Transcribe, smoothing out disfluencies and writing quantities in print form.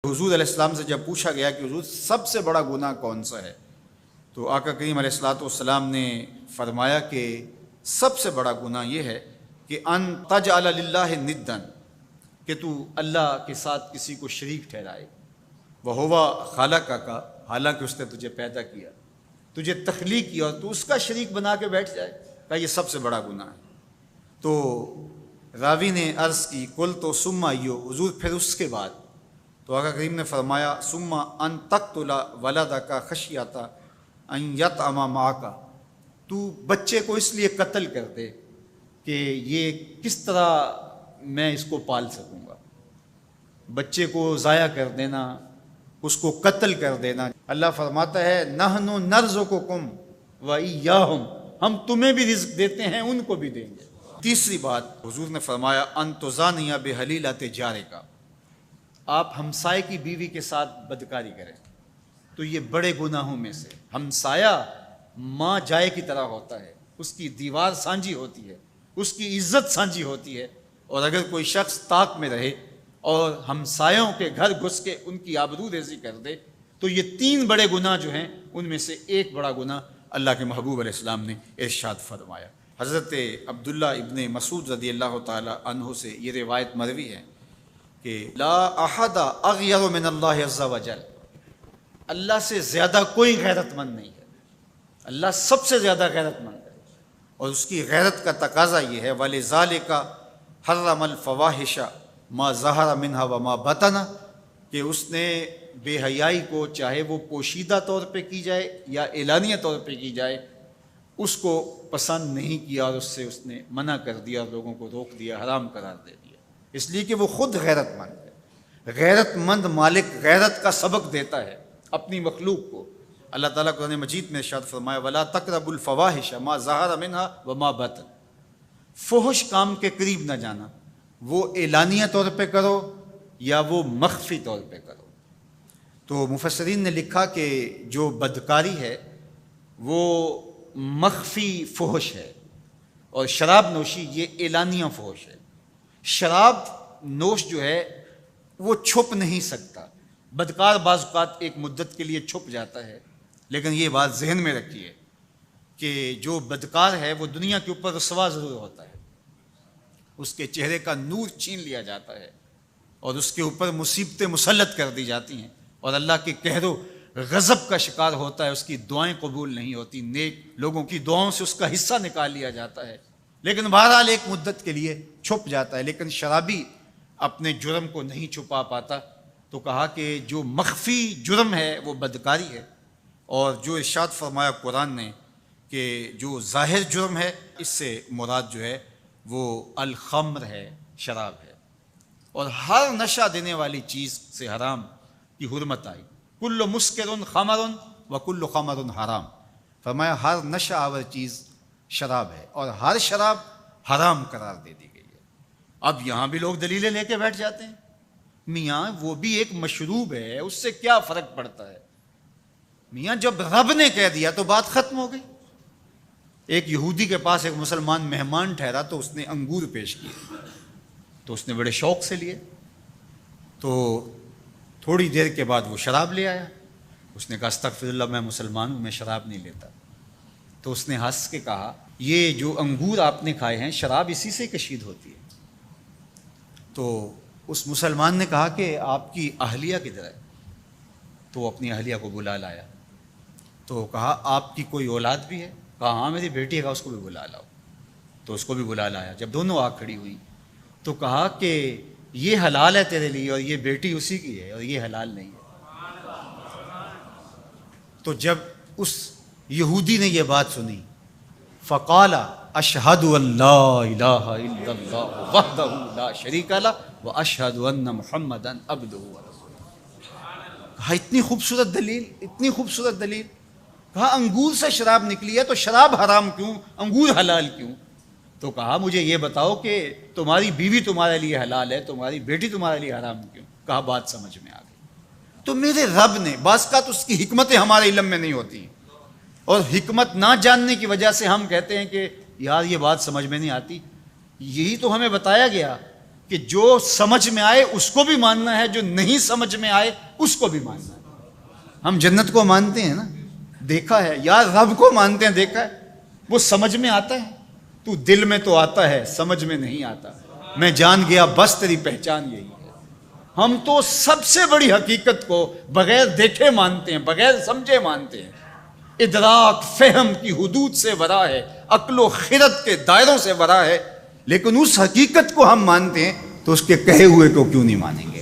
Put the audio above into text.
حضور علیہ السلام سے جب پوچھا گیا کہ حضور سب سے بڑا گناہ کون سا ہے، تو آقا کریم علیہ السلام نے فرمایا کہ سب سے بڑا گناہ یہ ہے کہ ان تجعل للہ ندًا، کہ تو اللہ کے ساتھ کسی کو شریک ٹھہرائے، وہو خلقک، حالانکہ اس نے تجھے پیدا کیا، تجھے تخلیق کیا، اور تو اس کا شریک بنا کے بیٹھ جائے، کہا یہ سب سے بڑا گناہ ہے۔ تو راوی نے عرض کی قلت ثم ایو، حضور پھر اس کے بعد؟ تو آقا کریم نے فرمایا ثم ان تقتل ولدک خشیۃ ان یطعم معک، تو بچے کو اس لیے قتل کر دے کہ یہ کس طرح میں اس کو پال سکوں گا، بچے کو ضائع کر دینا، اس کو قتل کر دینا۔ اللہ فرماتا ہے نحن نرزقکم وایاہم، ہم تمہیں بھی رزق دیتے ہیں، ان کو بھی دیں گے۔ تیسری بات حضور نے فرمایا ان تزانی بحلیلۃ جارک، آپ ہمسائے کی بیوی کے ساتھ بدکاری کریں، تو یہ بڑے گناہوں میں سے۔ ہمسایہ ماں جائے کی طرح ہوتا ہے، اس کی دیوار سانجھی ہوتی ہے، اس کی عزت سانجھی ہوتی ہے، اور اگر کوئی شخص طاق میں رہے اور ہمسایوں کے گھر گھس کے ان کی آبرو ریزی کر دے، تو یہ تین بڑے گناہ جو ہیں ان میں سے ایک بڑا گناہ اللہ کے محبوب علیہ السلام نے ارشاد فرمایا۔ حضرت عبداللہ ابن مسعود رضی اللہ تعالی عنہ سے یہ روایت مروی ہے کہ لا احد اغیر من اللہ عز وجل، اللہ سے زیادہ کوئی غیرت مند نہیں ہے، اللہ سب سے زیادہ غیرت مند ہے، اور اس کی غیرت کا تقاضا یہ ہے وَلِذَالِكَ حَرَّمَ الْفَوَاحِشَ مَا ظَهَرَ مِنْهَا وَمَا بَطَنَ، کہ اس نے بے حیائی کو چاہے وہ پوشیدہ طور پہ کی جائے یا اعلانیہ طور پہ کی جائے، اس کو پسند نہیں کیا، اور اس نے منع کر دیا، اور لوگوں کو روک دیا، حرام قرار دے دیا، اس لیے کہ وہ خود غیرت مند ہے۔ غیرت مند مالک غیرت کا سبق دیتا ہے اپنی مخلوق کو۔ اللہ تعالیٰ قرآن مجید میں ارشاد فرمایا وَلَا تَقْرَبُوا الْفَوَاحِشَ مَا ظَهَرَ مِنْهَا وَمَا بَطَنَ، فحش کام کے قریب نہ جانا، وہ اعلانیہ طور پہ کرو یا وہ مخفی طور پہ کرو۔ تو مفسرین نے لکھا کہ جو بدکاری ہے وہ مخفی فحش ہے، اور شراب نوشی یہ اعلانیہ فحش ہے۔ شراب نوش جو ہے وہ چھپ نہیں سکتا، بدکار بعض اوقات ایک مدت کے لیے چھپ جاتا ہے، لیکن یہ بات ذہن میں رکھیے کہ جو بدکار ہے وہ دنیا کے اوپر رسوا ضرور ہوتا ہے، اس کے چہرے کا نور چھین لیا جاتا ہے، اور اس کے اوپر مصیبتیں مسلط کر دی جاتی ہیں، اور اللہ کے قہر و غضب کا شکار ہوتا ہے، اس کی دعائیں قبول نہیں ہوتی، نیک لوگوں کی دعاؤں سے اس کا حصہ نکال لیا جاتا ہے، لیکن بہرحال ایک مدت کے لیے چھپ جاتا ہے۔ لیکن شرابی اپنے جرم کو نہیں چھپا پاتا، تو کہا کہ جو مخفی جرم ہے وہ بدکاری ہے، اور جو ارشاد فرمایا قرآن نے کہ جو ظاہر جرم ہے اس سے مراد جو ہے وہ الخمر ہے، شراب ہے، اور ہر نشہ دینے والی چیز سے حرام کی حرمت آئی۔ کل مسکر خمر و کل خمر حرام، فرمایا ہر نشہ آور چیز شراب ہے، اور ہر شراب حرام قرار دے دی گئی ہے۔ اب یہاں بھی لوگ دلیلیں لے کے بیٹھ جاتے ہیں، میاں وہ بھی ایک مشروب ہے، اس سے کیا فرق پڑتا ہے؟ میاں جب رب نے کہہ دیا تو بات ختم ہو گئی۔ ایک یہودی کے پاس ایک مسلمان مہمان ٹھہرا، تو اس نے انگور پیش کیے، تو اس نے بڑے شوق سے لیے، تو تھوڑی دیر کے بعد وہ شراب لے آیا۔ اس نے کہا استغفر اللہ، میں مسلمان ہوں، میں شراب نہیں لیتا۔ تو اس نے ہنس کے کہا یہ جو انگور آپ نے کھائے ہیں شراب اسی سے کشید ہوتی ہے۔ تو اس مسلمان نے کہا کہ آپ کی اہلیہ کدھر ہے؟ تو وہ اپنی اہلیہ کو بلا لایا، تو کہا آپ کی کوئی اولاد بھی ہے؟ کہا ہاں میری بیٹی ہے، اس کو بھی بلا لاؤ۔ تو اس کو بھی بلا لایا۔ جب دونوں آ کھڑی ہوئی تو کہا کہ یہ حلال ہے تیرے لیے، اور یہ بیٹی اسی کی ہے، اور یہ حلال نہیں ہے۔ تو جب اس یہودی نے یہ بات سنی فقال اشہد ان لا الہ الا اللہ وحدہ لا شریک لہ واشہد ان محمدا عبدہ ورسولہ۔ کہا اتنی خوبصورت دلیل، اتنی خوبصورت دلیل۔ کہا انگور سے شراب نکلی ہے تو شراب حرام کیوں، انگور حلال کیوں؟ تو کہا مجھے یہ بتاؤ کہ تمہاری بیوی تمہارے لیے حلال ہے، تمہاری بیٹی تمہارے لیے حرام کیوں؟ کہا بات سمجھ میں آ گئی۔ تو میرے رب نے، بعض کا تو اس کی حکمتیں ہمارے علم میں نہیں ہوتی، اور حکمت نہ جاننے کی وجہ سے ہم کہتے ہیں کہ یار یہ بات سمجھ میں نہیں آتی۔ یہی تو ہمیں بتایا گیا کہ جو سمجھ میں آئے اس کو بھی ماننا ہے، جو نہیں سمجھ میں آئے اس کو بھی ماننا ہے۔ ہم جنت کو مانتے ہیں نا، دیکھا ہے، یا رب کو مانتے ہیں، دیکھا ہے، وہ سمجھ میں آتا ہے، تو دل میں تو آتا ہے، سمجھ میں نہیں آتا۔ میں جان گیا بس تیری پہچان یہی ہے۔ ہم تو سب سے بڑی حقیقت کو بغیر دیکھے مانتے ہیں، بغیر سمجھے مانتے ہیں۔ ادراک فہم کی حدود سے ورا ہے، عقل و خرد کے دائروں سے ورا ہے، لیکن اس حقیقت کو ہم مانتے ہیں تو اس کے کہے ہوئے کو کیوں نہیں مانیں گے؟